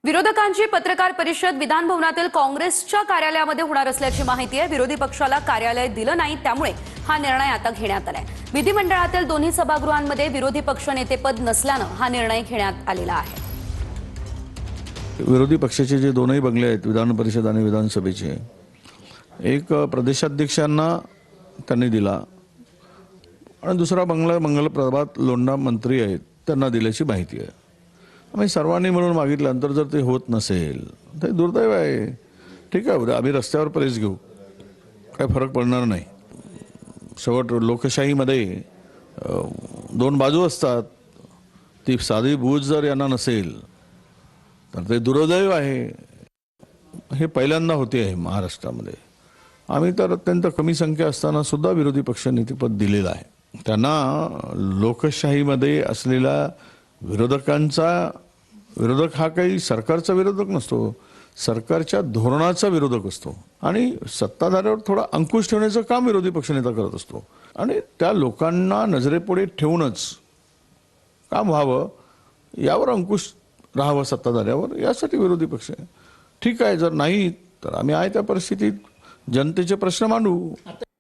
विरोधकांची पत्रकार परिषद विधान भवनातील काँग्रेसच्या कार्यालयामध्ये होणार असल्याची माहिती आहे। विरोधी पक्षाला कार्यालय दिलं नाही, त्यामुळे हा निर्णय आता घेण्यात आलाय। विधिमंडळातील दोन्ही सभागृहांमध्ये विरोधी पक्ष नेतेपद नसल्यानं हा निर्णय घेण्यात आलेला आहे। विरोधी पक्षाचे जे दोनही बंगले आहेत, विधान परिषद आणि विधानसभेचे, एक प्रदेशाध्यक्षांना त्यांनी दिला आणि दुसरा बंगला मंगलप्रभात लोंढा मंत्री आहेत त्यांना दिल्याची माहिती आहे। आम्ही सर्वांनी मिळून मागितल्यानंतर जर ते होत नसेल तर दुर्दैव आहे। ठीक आहे, आम्ही रस्त्यावर प्रेस घेऊ, काय फरक पडणार नाही। शेवट लोकशाहीमध्ये दोन बाजू असतात, ती साधी बूज जर यांना नसेल तर ते दुर्दैव आहे। हे पहिल्यांदा होते आहे महाराष्ट्रामध्ये। आम्ही तर अत्यंत कमी संख्या असताना सुद्धा विरोधी पक्ष नेतेपद दिलेलं आहे त्यांना। लोकशाहीमध्ये असलेला विरोधक हा काही सरकारचा विरोधक नसतो, सरकारच्या धोरणाचा विरोधक असतो आणि सत्ताधाऱ्यावर थोडा अंकुश ठेवण्याचं काम विरोधी पक्षनेता करत असतो आणि त्या लोकांना नजरेपुढे ठेवूनच काम व्हावं, यावर अंकुश राहावं सत्ताधाऱ्यावर, यासाठी विरोधी पक्ष आहे। ठीक आहे, जर नाही तर आम्ही आहे त्या परिस्थितीत जनतेचे प्रश्न मांडू।